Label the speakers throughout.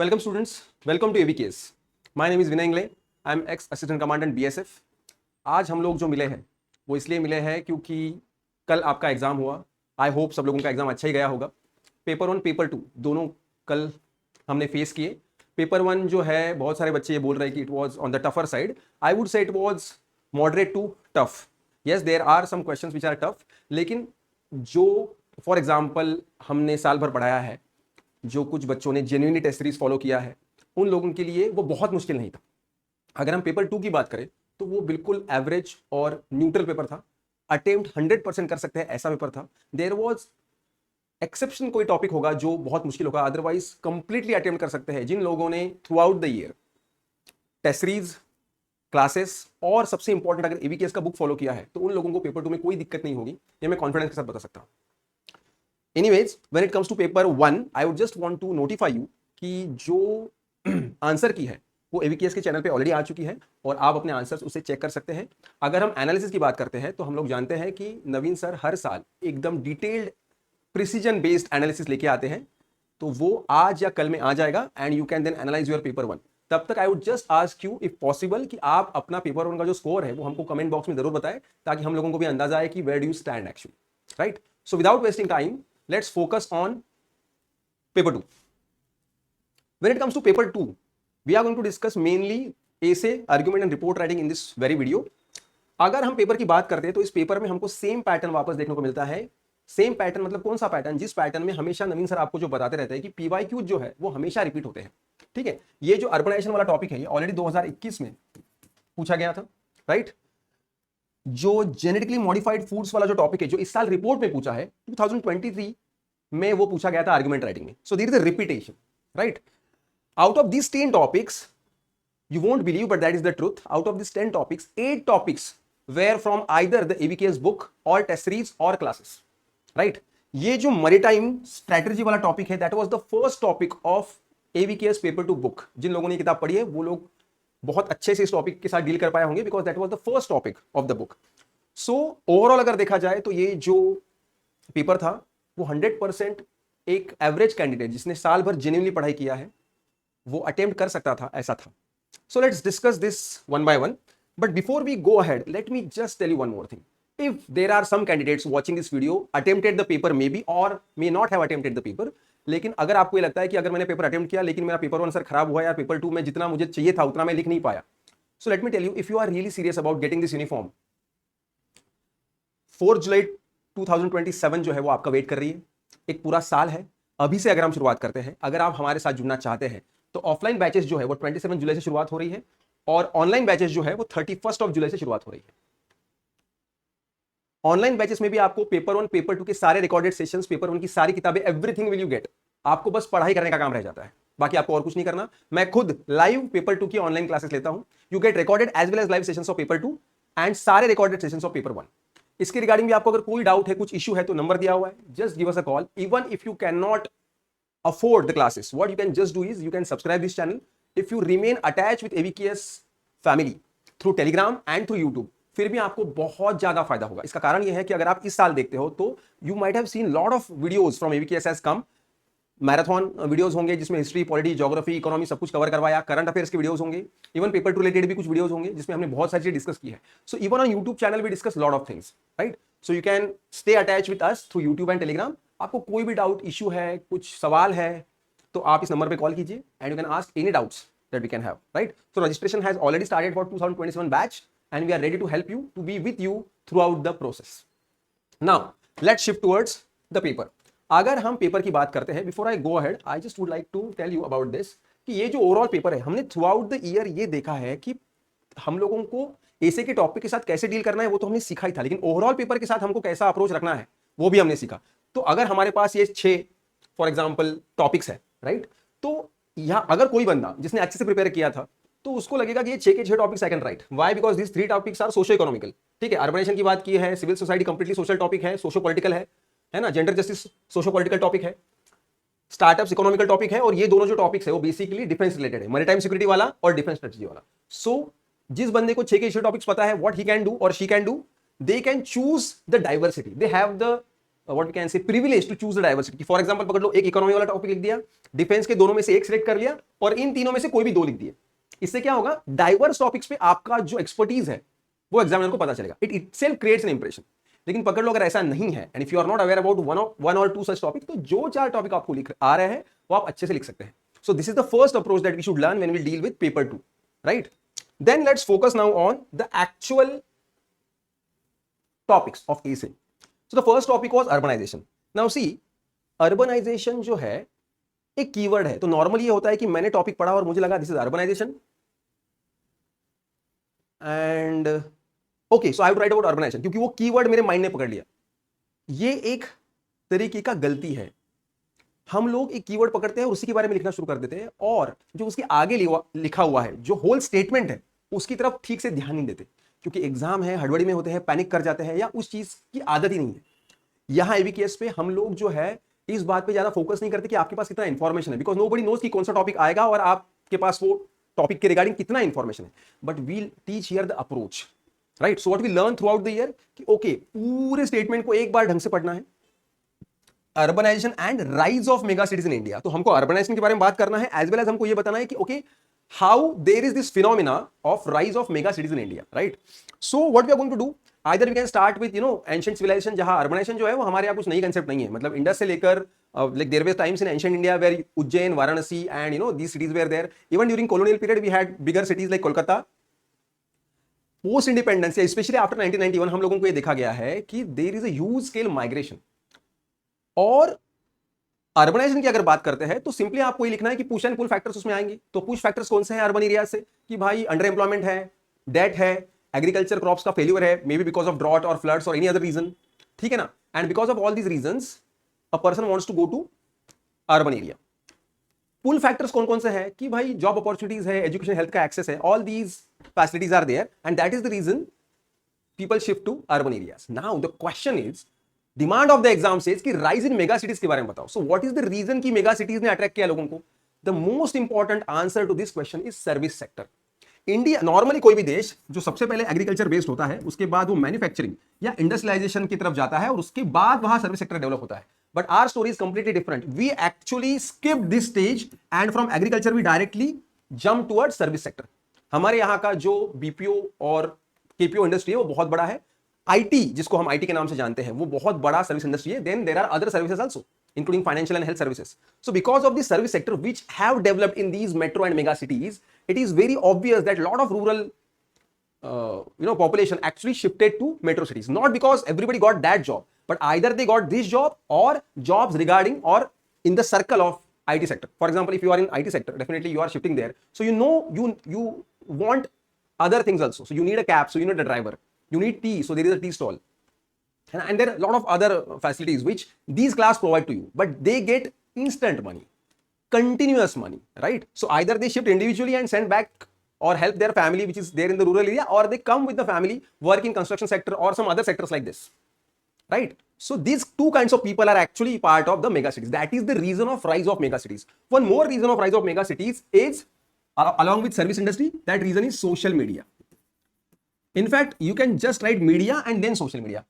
Speaker 1: Welcome students, welcome to AVKS. My name is Vinay Ingle. I am ex assistant commandant BSF. आज हम लोग जो मिले हैं वो इसलिए मिले हैं क्योंकि कल आपका एग्जाम हुआ. आई होप सब लोगों का एग्जाम अच्छा ही गया होगा. पेपर 1 पेपर 2 दोनों कल हमने फेस किए. पेपर 1 जो है बहुत सारे बच्चे ये बोल रहे हैं कि it was on the tougher side. I would say it was moderate to tough. Yes, there are some questions which are tough, लेकिन जो फॉर एग्जांपल हमने साल भर पढ़ाया है, जो कुछ बच्चों ने जेन्युइनली टेस्ट सीरीज फॉलो किया है, उन लोगों के लिए वो बहुत मुश्किल नहीं था. अगर हम पेपर 2 की बात करें तो वो बिल्कुल एवरेज और न्यूट्रल पेपर था. अटेम्प्ट 100% कर सकते हैं ऐसा पेपर था. देयर वाज एक्सेप्शन कोई टॉपिक होगा जो बहुत मुश्किल होगा, अदरवाइज कंप्लीटली अटेम्प्ट कर सकते हैं जिन लोगों ने throughout the year test series, classes और सबसे इंपॉर्टेंट अगर एवीकेएस का बुक फॉलो किया है तो उन लोगों को पेपर 2 में कोई दिक्कत नहीं होगी. ये मैं कॉन्फिडेंस के साथ बता सकता हूं. Anyways, when it comes to paper 1, I would just want to notify you कि जो आंसर की है वो एवीकेएस के चैनल पे ऑलरेडी आ चुकी है और आप अपने आंसर्स उसे चेक कर सकते हैं. अगर हम एनालिसिस की बात करते हैं तो हम लोग जानते हैं कि नवीन सर हर साल एकदम डिटेल्ड प्रिसीजन बेस्ड एनालिसिस लेके आते हैं. तो वो आज या कल में आ जाएगा and you can then analyze your paper 1. तब तक I would just ask you if possible कि आप अपना पेपर 1 का जो स्कोर है वो हमको कमेंट बॉक्स में जरूर बताएं ताकि हम लोगों को भी अंदाजा आए कि where do you stand actually. Right, so without wasting time, let's focus on paper 2. When it comes to paper 2, we are going to discuss mainly essay, argument and report writing in this very video. अगर हम paper की बात करते हैं तो इस paper में हमको सेम पैटर्न वापस देखने को मिलता है. सेम पैटर्न मतलब कौन सा पैटर्न? जिस पैटर्न में हमेशा नवीन सर आपको जो बताते रहते हैं कि पीवाईक्यू जो है वो हमेशा रिपीट होते हैं. ठीक है, ये जो अर्बनाइजेशन वाला टॉपिक है ये ऑलरेडी 2021 में पूछा गया था. राइट, जो जेनेटिकली मॉडिफाइड फूड्स वाला जो टॉपिक है जो इस साल रिपोर्ट में पूछा है 2023 में, वो पूछा गया था आर्गुमेंट राइटिंग में. So there is a repetition. Right, out of this 10 topics, you won't believe but that is the truth, out of these 10 topics 8 topics were from either the AVKS book or test series or classes. Right, ये जो maritime strategy वाला topic है that was the first topic of AVKS paper 2 book. जिन लोगों ने किताब पढ़ी है वो लोग बहुत अच्छे से इस टॉपिक के साथ डील कर पाए होंगे because that was the first topic of the book. So overall अगर देखा जाए तो ये जो पेपर था वो 100% एक एवरेज कैंडिडेट जिसने साल भर जेन्युइनली पढ़ाई किया है वो अटेम्प्ट कर सकता था, ऐसा था. So let's discuss this one by one. But before we go ahead, let me just tell you one more thing. If there are some candidates watching this video attempted the paper may be or may not have attempted the paper, लेकिन अगर आपको ये लगता है कि अगर मैंने paper attempt किया लेकिन मेरा पेपर 1 सर खराब हुआ या पेपर 2 में जितना मुझे चाहिए था उतना मैं लिख नहीं पाया, so let me tell you, if you are really serious about getting this uniform, 4 जुलाई 2027 जो है वो आपका वेट कर रही है. एक पूरा साल है अभी से. अगर हम शुरुआत करते हैं, अगर आप हमारे साथ जुड़ना चाहते हैं तो ऑफलाइन बैचेस जो है वो 27 जुलाई से शुरुआत हो रही है और ऑनलाइन बैचेस जो है वो 31 जुलाई से शुरुआत हो रही है. ऑनलाइन बैचेस में भी आपको पेपर 1 पेपर 2 के सारे रिकॉर्डेड सेशंस, पेपर 1 की सारी किताबें, एवरीथिंग विल यू गेट. आपको बस पढ़ाई करने का काम रह जाता है, बाकी आपको और कुछ नहीं करना. मैं खुद लाइव पेपर 2 की ऑनलाइन क्लासेस लेता हूं. You get recorded as well as live sessions of paper 2 and सारे रिकॉर्डेड सेशंस ऑफ पेपर 1. इसके रिगार्डिंग भी आपको अगर कोई डाउट है, कुछ इश्यू है तो नंबर दिया हुआ है, just give us a call. Even if you can not afford the classes, what you can just do is you can subscribe this channel. If you remain attached with AVKS family through Telegram and through YouTube, फिर भी आपको बहुत ज्यादा फायदा होगा. इसका कारण यह है कि अगर आप इस साल देखते हो तो you might have seen lot of videos from AVKS has come. Marathon videos होंगे जिसमें हिस्ट्री, पॉलिटी, ज्योग्राफी, इकोनॉमी सब कुछ कवर करवाया. करंट अफेयर्स के वीडियोस होंगे. इवन पेपर 2 रिलेटेड भी कुछ वीडियोस होंगे जिसमें हमने बहुत सारी चीजें डिस्कस की है. So even on YouTube channel we discuss lot of things. Right, so you can stay attach with us through YouTube and Telegram. आपको कोई भी डाउट, इश्यू है, कुछ सवाल है तो आप इस नंबर पे कॉल कीजिए and you can ask any doubts that we can have. Right, so registration has already started for 2027 batch and we are ready to help you to be with you throughout the process. Now let's shift towards the paper. अगर हम paper की बात करते हैं, before I go ahead I just would like to tell you about this कि ये जो overall paper है हमने थ्रू आउट द ईयर ये देखा है कि हम लोगों को ऐसे के टॉपिक के साथ कैसे डील करना है वो तो हमने सीखा ही था, लेकिन ओवरऑल पेपर के साथ हमको कैसा अप्रोच रखना है वो भी हमने सीखा. तो अगर हमारे पास ये 6 फॉर एग्जाम्पल टॉपिक्स है, राइट, तो यहाँ अगर कोई बंदा जिसने अच्छे से प्रिपेयर किया था तो उसको लगेगा कि ये 6 के 6 topics I can write. Why? Because this 3 topics are socio economical. ठीक है, अर्बनाइजेशन की बात की है, civil society completely social topic है, सोशो पॉलिटिकल है ना, gender justice socio political topic है, स्टार्टअप्स इकोनॉमिकल टॉपिक है, और ये दोनों जो टॉपिक्स है वो बेसिकली डिफेंस रिलेटेड है, मैरीटाइम सिक्योरिटी वाला और डिफेंस स्ट्रेटजी वाला. सो जिस बंदे को 6 के 6 टॉपिक्स पता है, व्हाट ही कैन डू और she can do, they can choose the diversity, they have the what we can say privilege to choose the diversity. For example पकड़ लो, एक इकोनॉमी वाला टॉपिक लिख दिया, डिफेंस के दोनों में से एक सिलेक्ट कर लिया और इन तीनों में से कोई भी दो लिख दिए। इससे क्या होगा, डाइवर्स टॉपिक्स पे आपका जो एक्सपर्टीज है वो एग्जामिनर को पता चलेगा, it itself creates an impression. लेकिन पकड़ लो अगर ऐसा नहीं है and if you are not aware about one और टू सच टॉपिक, तो जो चार टॉपिक आपको लिख आ रहे हैं वो आप अच्छे से लिख सकते हैं। So this is the first approach that we should learn when we deal with paper 2, right? Then let's focus now on the actual topics of essay. So the first topic was urbanization. Now see, urbanization जो है एक keyword है, तो normally ये होता है कि मैंने टॉपिक पढ़ा और मुझे लगा this is urbanization and okay so I would write about urbanization, क्योंकि वो कीवर्ड मेरे माइंड ने पकड़ लिया। ये एक तरीके का गलती है, हम लोग एक कीवर्ड पकड़ते हैं और उसी के बारे में लिखना शुरू कर देते हैं और जो उसके आगे लिखा हुआ है, जो होल स्टेटमेंट है, उसकी तरफ ठीक से ध्यान नहीं देते, क्योंकि एग्जाम है, हड़बड़ी में होते हैं, पैनिक कर जाते हैं या उस चीज की आदत ही नहीं है। यहां एबीकेएस पे हम लोग जो है इस बात पे ज्यादा फोकस नहीं करते कि आपके पास कितना इंफॉर्मेशन है, बिकॉज नोबडी नोज कि कौन सा टॉपिक आएगा और आपके पास वो टॉपिक के रिगार्डिंग कितना इंफॉर्मेशन है। But we'll teach here the approach, right? So what we learn throughout the year कि ओके, पूरे स्टेटमेंट को एक बार ढंग से पढ़ना है। Urbanization and rise of mega cities in India, तो हमको अर्बनाइजेशन के बारे में बात करना है, एज वेल एज हमको ये बताना है कि okay how there is this phenomena of rise of mega cities in India, right? So what we are going to do, either we can start with ancient civilization, जहां urbanization जो है वो हमारे यहाँ कुछ नई कंसेप्ट नहीं है, मतलब इंडस से लेकर like there were times in ancient India where Ujjain, Varanasi and these cities were there. Even during colonial period we had bigger cities like Kolkata. Post independence, especially after 1991, हम लोगों को ये देखा गया है कि there is a huge scale migration. और urbanisation की अगर बात करते हैं तो सिंपली आपको ये लिखना है कि पुश एंड पुल फैक्टर्स उसमें आएंगे। तो पुश फैक्टर्स कौन से हैं अर्बन एरिया से, कि भाई अंडर एम्प्लॉयमेंट है, डेट है, एग्रीकल्चर क्रॉप्स का फेल्यूर है, may be because of drought और फ्लड्स और एनी अदर रीजन, ठीक है ना? And because of all these reasons a person wants to go to urban area. Pull factors कौन कौन से हैं, कि भाई जॉब अपॉर्चुनिटीज है, एजुकेशन, हेल्थ का एक्सेस है, all these facilities are there and that is the reason people shift to urban areas. Now the question is, demand of the exam says कि राइज इन मेगा सिटीज के बारे में बताओ। So what is the reason कि mega cities ने attract किया लोगों को? The most important answer to this question is service sector. India, normally कोई भी देश जो सबसे पहले एग्रीकल्चर बेस्ड होता है, उसके बाद वो मैन्युफैक्चरिंग या इंडस्ट्रियलाइजेशन की तरफ जाता है और उसके बाद वहां सर्विस सेक्टर डेवलप होता है। But our story is completely different. We actually skipped this stage and from agriculture we directly jump towards service sector. हमारे यहाँ का जो बीपीओ और केपीओ इंडस्ट्री है वो बहुत बड़ा है। आईटी, जिसको हम आईटी के नाम से जानते हैं, वो बहुत बड़ा सर्विस इंडस्ट्री है। Then there are other services also including financial and health services. So because of the service sector which have developed in these metro and mega cities, it is very obvious that lot of rural population actually shifted to metro cities, not because everybody got that job, but either they got this job or jobs regarding or in the circle of IT sector. For example, if you are in IT sector, definitely you are shifting there, so you want other things also. So you need a cab, so you need a driver, you need tea, so there is a tea stall, and there are a lot of other facilities which these class provide to you, but they get instant money, continuous money, right? So either they shift individually and send back or help their family which is there in the rural area, or they come with the family, work in construction sector or some other sectors like this, right? So these two kinds of people are actually part of the mega cities. That is the reason of rise of mega cities. One more reason of rise of mega cities is, along with service industry, that reason is social media. In fact, you can just write media and then social media.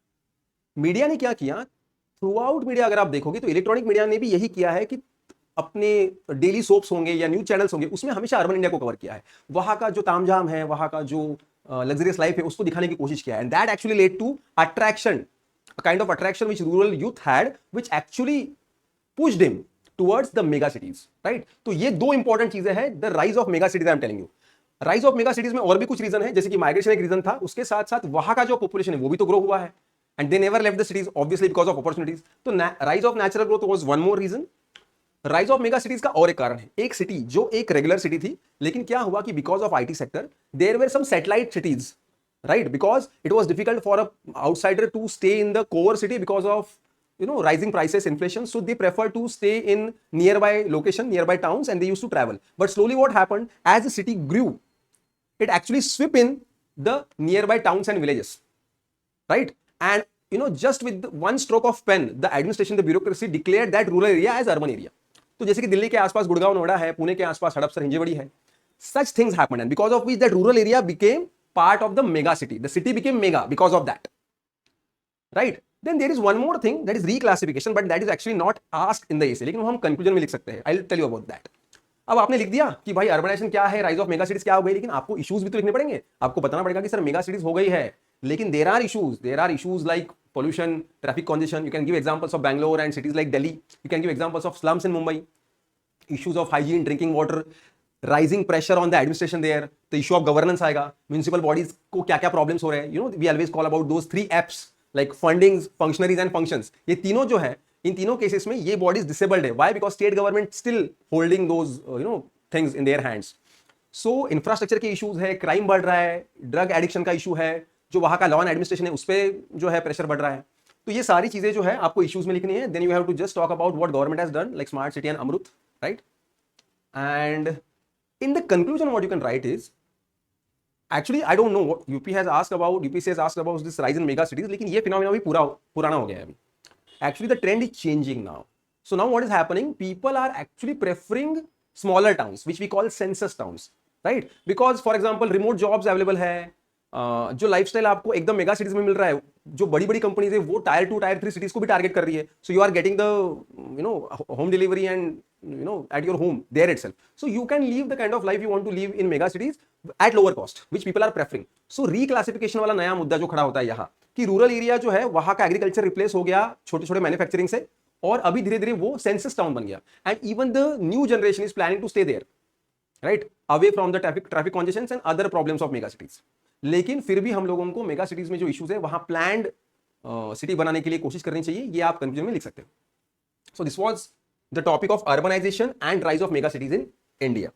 Speaker 1: Media ने क्या किया, through out media अगर आप देखोगे तो electronic media ने भी यही किया है कि अपने डेली सोप्स होंगे या न्यूज चैनल्स होंगे, उसमें हमेशा अर्बन इंडिया को कवर किया है। वहां का जो तामझाम है, वहां का जो लग्जरियस लाइफ है, उसको दिखाने की कोशिश किया है, and that actually led to attraction, kind of attraction which rural youth had, which actually pushed him towards the mega cities, right? तो ये दो इंपॉर्टेंट चीजें हैं, the rise of mega cities. I am telling you, rise of mega cities में और भी कुछ reason है, जैसे कि माइग्रेशन एक रीजन था, उसके साथ साथ वहां का जो पॉपुलेशन है वो भी तो ग्रो हुआ है, and they never left the cities obviously because of opportunities. तो rise of natural growth was one more reason. rise of mega cities का और एक कारण है, एक सिटी जो एक रेगुलर सिटी थी, लेकिन क्या हुआ कि because of IT sector there were some satellite cities, right? Because it was difficult for a outsider to stay in the core city because of rising prices, inflation, so they prefer to stay in nearby location, nearby towns, and they used to travel. But slowly what happened, as the city grew, it actually swept in the nearby towns and villages, right? And just with one stroke of pen, the administration, the bureaucracy declared that rural area as urban area. तो जैसे कि दिल्ली के आसपास गुड़गांव, नोएडा है, पुणे के आसपास हड़पसर, हिंजेवड़ी है, such things happened, and because of which that rural area became part of the mega city. The city became mega because of that, right? Then there is one more thing, that is reclassification, but that is actually not asked in the essay, लेकिन वो हम conclusion में लिख सकते हैं. I'll tell you about that. अब आपने लिख दिया कि भाई अर्बनाइजेशन क्या है, राइज ऑफ मेगा सिटीज क्या हो गई, लेकिन आपको इश्यूज भी तो लिखने पड़ेंगे. आपको बताना पड़ेगा कि सर मेगा सिटीज हो गई है, लेकिन there are issues like pollution, traffic congestion. You can give examples of Bangalore and cities like Delhi. You can give examples of slums in Mumbai, issues of hygiene, drinking water, rising pressure on the administration there, the issue of governance आएगा, municipal bodies को क्या क्या problems हो रहे हैं. You know, we always call about those 3 F's like fundings, functionaries and functions. ये तीनों जो है, इन तीनों केसेस में ये बॉडीज डिसेबल्ड है. Why? Because state government still holding those things in their hands. So infrastructure के इश्यूज है, क्राइम बढ़ रहा है, ड्रग एडिक्शन का इशू है, जो वहां का लॉ एंड एडमिनिस्ट्रेशन है उस पर जो है प्रेशर बढ़ रहा है. तो ये सारी चीजें जो है आपको इश्यूज में लिखनी है. Then you have to just talk about what government has done like smart city and AMRUT, right. And in the conclusion what you can write is, actually I don't know what UP has asked about this rise in mega cities, लेकिन ये phenomena भी पुराना हो गया है अभी. Actually, the trend is changing now. So now what is happening? People are actually preferring smaller towns, which we call census towns, right? Because, for example, remote jobs available है, जो लाइफस्टाइल आपको एकदम मेगा सिटीज में मिल रहा है, जो बड़ी बड़ी कंपनीज है वो टायर 2 टायर 3 सिटीज को भी टारगेट कर रही है. So you are getting the home delivery and at your home there itself. So you can live the kind of life you want to live in mega cities at lower cost, which people are preferring. So reclassification वाला नया मुद्दा जो खड़ा होता है यहाँ कि rural area जो है वहां का एग्रीकल्चर रिप्लेस हो गया छोटे छोटे मैन्युफैक्चरिंग से, और अभी धीरे धीरे वो सेंसस टाउन बन गया. And even the new generation is planning to stay there, right, away from the traffic congestion and other problems of mega cities. लेकिन फिर भी हम लोगों को मेगा सिटीज में जो इश्यूज है वहां प्लान्ड सिटी बनाने के लिए कोशिश करनी चाहिए. ये आप कंक्लूजन में लिख सकते हो. So this was the topic of urbanization and rise of mega cities in India.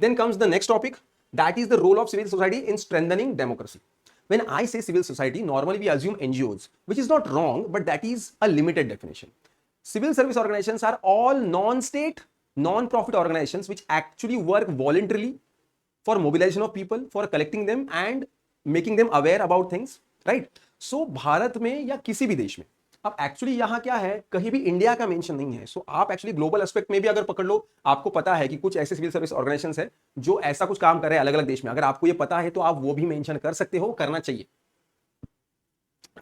Speaker 1: Then comes the next topic, that is the role of civil society in strengthening democracy. When I say civil society, normally we assume NGOs, which is not wrong, but that is a limited definition. Civil service organizations are all non-state, non-profit organizations which actually work voluntarily for mobilization of people, for collecting them and making them aware about things, right? So Bharat में या किसी भी देश में, अब actually यहां क्या है, कहीं भी इंडिया का मेंशन नहीं है. सो आप एक्चुअली ग्लोबल एस्पेक्ट में भी अगर पकड़ लो, आपको पता है कि कुछ ऐसे सिविल सर्विस ऑर्गेनाइजेशंस है जो ऐसा कुछ काम कर रहे हैं अलग अलग देश में. अगर आपको ये पता है तो आप वो भी मेंशन कर सकते हो, करना चाहिए.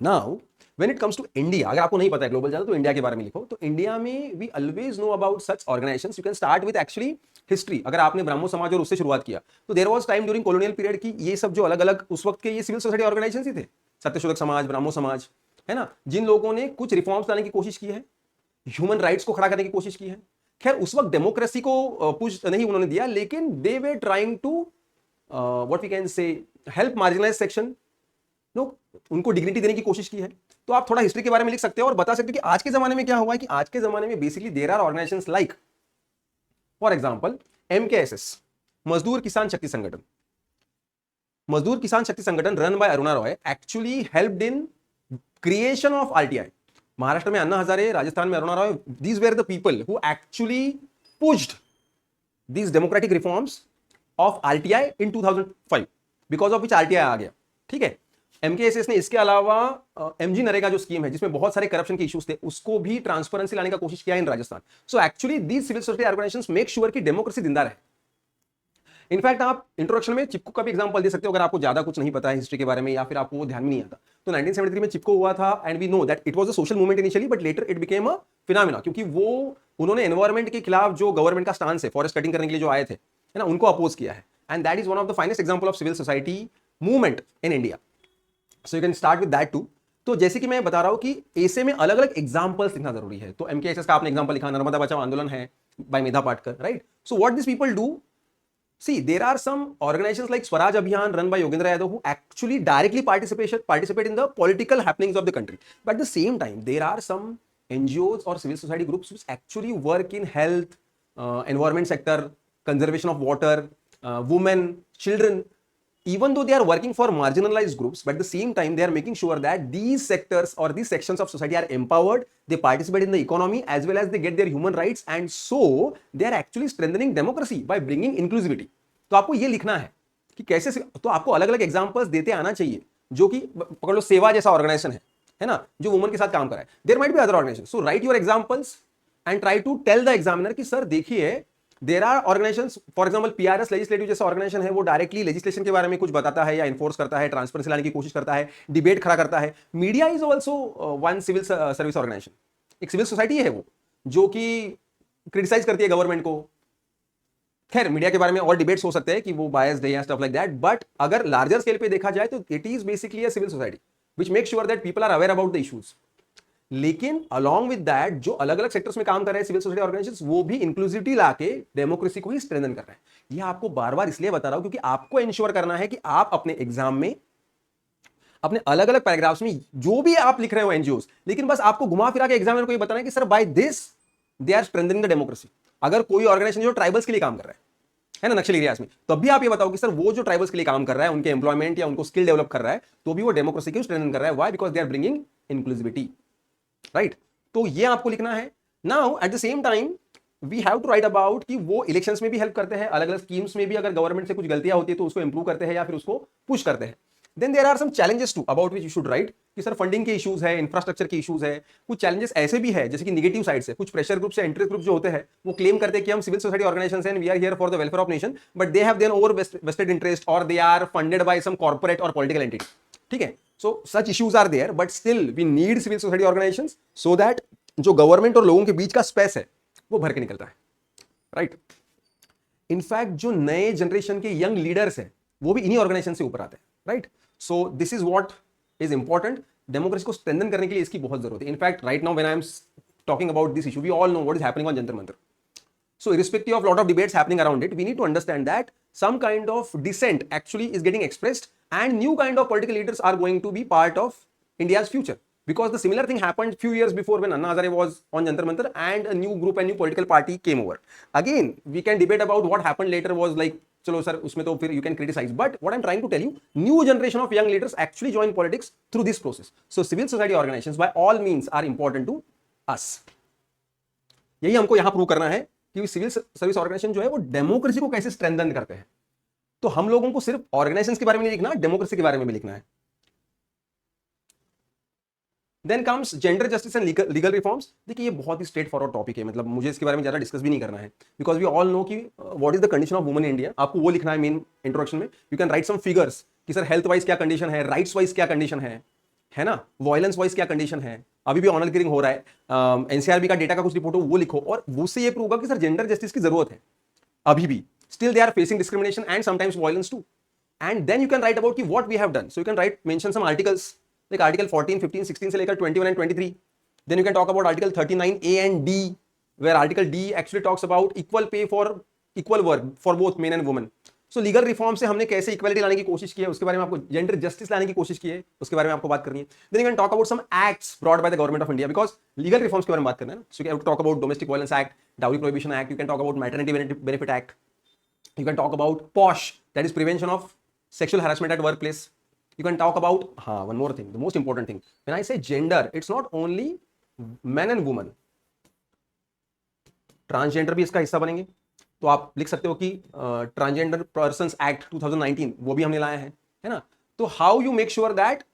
Speaker 1: Now when it comes to India, अगर आपको नहीं पता है ग्लोबल ज्यादा तो इंडिया के बारे में लिखो. तो इंडिया में we always know about such organizations. You can start with actually history. अगर आपने ब्राह्मो समाज और उससे शुरुआत किया तो there was time during colonial period की ये सब जो अलग अलग उस वक्त के ये सिविल सोसाइटी ऑर्गेनाइजेशंस ही थे. सत्यशोधक समाज, ब्राह्मो समाज, है ना, जिन लोगों ने कुछ रिफॉर्म्स लाने की कोशिश की है, ह्यूमन राइट्स को खड़ा करने की कोशिश की है. खैर उस वक्त डेमोक्रेसी को पुश नहीं उन्होंने दिया, लेकिन they were trying to what we can say help marginalize section, no, उनको डिग्निटी देने की कोशिश की है. तो आप थोड़ा हिस्ट्री के बारे में लिख सकते हो और बता सकते हो कि आज के जमाने में क्या हुआ है. कि आज के जमाने में basically there are organizations like for example MKSS, Mazdoor Kisan Shakti Sangathan. Mazdoor Kisan Shakti Sangathan run by Aruna Roy actually helped in creation of RTI. Maharashtra में अन्ना हजारे, राजस्थान में Aruna Roy, these were the people who actually pushed these democratic reforms of RTI in 2005, because of which RTI आ गया. ठीक है. MKSS ने इसके अलावा MG NREGA जो scheme है जिसमें बहुत सारे करप्शन के इश्यूज थे, उसको भी ट्रांसपेरेंसी लाने का कोशिश किया in Rajasthan. So actually these civil society organisations make sure कि डेमोक्रेसी जिंदा रहे. इनफैक्ट आप इंट्रोडक्शन में चिपको का भी एग्जांपल दे सकते हो अगर आपको ज्यादा कुछ नहीं पता है हिस्ट्री के बारे में या फिर आपको वो ध्यान में नहीं आता. तो 1973 में चिपको हुआ था and we know that it was a social movement initially, but later it became a phenomena, क्योंकि वो उन्होंने एनवायरमेंट के खिलाफ जो गवर्नमेंट का स्टांस है फॉरेस्ट कटिंग करने के लिए जो आए थे, है ना, उनको अपोज किया है. And that is one of the finest example of civil society movement in India. So you can start with that too. तो जैसे कि मैं बता रहा हूं कि ऐसे में अलग अलग एग्जांपल्स लिखना जरूरी है. तो MKSS का आपने एग्जांपल लिखा, नर्मदा बचाओ आंदोलन है by Medha Patkar, right. So what this people do, see there are some organizations like Swaraj Abhiyan run by Yogendra Yadav who actually directly participate in the political happenings of the country. But at the same time there are some NGOs or civil society groups which actually work in health, environment sector, conservation of water, women, children. Even though they are working for marginalized groups, but at the same time they are making sure that these sectors or these sections of society are empowered, they participate in the economy as well as they get their human rights, and so they are actually strengthening democracy by bringing inclusivity. तो आपको ये लिखना है कि कैसे, तो आपको अलग अलग एग्जांपल्स देते आना चाहिए, जो कि पकड़ लो सेवा जैसा ऑर्गेनाइजेशन है ना, जो वुमन के साथ काम कर रहा है. There might be other organization. So write your examples and try to tell the examiner कि सर देखिए there are organizations, for example PRS legislative जैसा ऑर्गेनाइजेशन है, वो डायरेक्टली लेजिस्लेशन के बारे में कुछ बताता है या इन्फोर्स करता है, ट्रांसपेरेंसी लाने की कोशिश करता है, डिबेट खड़ा करता है। Media is also one civil service organization, एक सिविल सोसाइटी है वो, जो कि क्रिटिसाइज करती है गवर्नमेंट को। खैर मीडिया के बारे में और डिबेट्स हो सकते हैं कि वो बायस्ड है या स्टफ लाइक दैट, बट अगर लार्जर स्केल पे देखा जाए तो it is basically a civil society which make sure that people are aware about the issues. लेकिन अलॉन्ग विद दैट जो अलग अलग सेक्टर्स में काम कर रहे हैं सिविल सोसाइटी ऑर्गेनाइजेशंस, वो भी इंक्लूसिविटी लाके डेमोक्रेसी को ही स्ट्रेंथन कर रहे हैं। ये आपको बार बार इसलिए बता रहा हूं क्योंकि आपको इंश्योर करना है कि आप अपने एग्जाम में अपने अलग अलग पैराग्राफ्स में जो भी आप लिख रहे हो एनजीओस, लेकिन बस आपको घुमा फिरा के एग्जामिनर को ये बताना है कि sir by this they are strengthening the democracy. अगर कोई ऑर्गेनाइजेशन जो ट्राइबल्स के लिए काम कर रहा है ना, नक्सल एरियाज में, तब भी आप ये बताओ कि सर वो जो ट्राइबल्स के लिए काम कर रहा है, उनके एम्प्लॉयमेंट या उनको स्किल डेवलप कर रहा है, तो भी वो डेमोक्रेसी को स्ट्रेंथन कर रहा है। Why? Because they are bringing inclusivity, right? तो ये आपको लिखना है। Now at the same time we have to write about कि वो इलेक्शंस में भी हेल्प करते हैं, अलग अलग स्कीम्स में भी अगर गवर्नमेंट से कुछ गलतियां होती है तो उसको इंप्रूव करते हैं या फिर उसको पुश करते हैं। Then there are some challenges too about which you should write कि सर फंडिंग के इश्यूज है, इंफ्रास्ट्रक्चर के इश्यूज है, कुछ चैलेंजेस ऐसे भी है जैसे कि नेगेटिव साइड से कुछ प्रेशर ग्रुप्स या इंटरेस्ट ग्रुप जो होते हैं वो क्लेम करते हैं कि हम सिविल सोसाइटी ऑर्गेनाइजेशंस हैं, we are here for the welfare of nation, but they have their over vested interest और they are funded by some corporate और पॉलिटिकल एंटिटी। ठीक है, so such issues are there, but still we need civil society organisations so that जो government और लोगों के बीच का space है वो भर के निकलता है, राइट? इनफैक्ट जो नए जनरेशन के यंग लीडर्स हैं वो भी इन्हीं ऑर्गेनाइजेशन से ऊपर आते हैं, right? So this is what is important. Democracy को स्ट्रेंथन करने के लिए इसकी बहुत जरूरत है। In fact right now when I am talking about this issue, we all know what is happening on Jantar Mantar. So irrespective of lot of debates happening around it, we need to understand that some kind of dissent actually is getting expressed and new kind of political leaders are going to be part of India's future. Because the similar thing happened few years before when Anna Hazare was on Jantar Mantar and a new group and new political party came over. Again, we can debate about what happened later was like, chalo sir, usme to fir you can criticize. But what I'm trying to tell you, new generation of young leaders actually join politics through this process. So civil society organizations by all means are important to us. यही हमको यहां prove करना है कि civil service organisation जो है वो democracy को कैसे स्ट्रेंथन करते हैं। तो हम लोगों को सिर्फ ऑर्गेनाइजेशंस के बारे में नहीं लिखना, डेमोक्रेसी के बारे में भी लिखना है। Then comes gender justice and legal reforms. देखिए ये बहुत ही स्ट्रेट फॉरवर्ड टॉपिक है, मतलब मुझे इसके बारे में ज्यादा डिस्कस भी नहीं करना है, बिकॉज वी ऑल नो कि what is the condition of woman in India. आपको वो लिखना है मेन इंट्रोडक्शन में। You can write some figures कि सर हेल्थ वाइज क्या कंडीशन है, राइट्स वाइज क्या कंडीशन है ना, वायलेंस वाइज क्या कंडीशन है, अभी भी ऑनर किलिंग हो रहा है, एनसीआरबी का डेटा का कुछ रिपोर्ट हो वो लिखो, और उससे ये प्रूव होगा कि सर जेंडर जस्टिस की जरूरत है अभी भी, still they are facing discrimination and sometimes violence too. And then you can write about कि what we have done. So you can write mention some articles like article 14, 15, 16 से लेकर 21 and 23। Then you can talk about article 39A and D, where article D actually talks about equal pay for equal work for both men and women. So legal reform से हमने कैसे equality लाने की कोशिश की है उसके बारे में आपको, जेंडर जस्टिस लाने की कोशिश की है उसके बारे में आपको बात करनी है। Then you can talk about some acts brought by the government of India, because legal reforms के बारे में बात करना है ना। So you can talk about domestic violence act, dowry prohibition act, you can talk about maternity benefit act, you can talk about POSH, that is prevention of sexual harassment at workplace. You can talk about one more thing, the most important thing, when I say gender, it's not only men and women, transgender भी इसका हिस्सा बनेंगे। तो आप लिख सकते हो कि ट्रांसजेंडर पर्संस एक्ट 2019 वो भी हमने लाया है ना। तो how you make sure that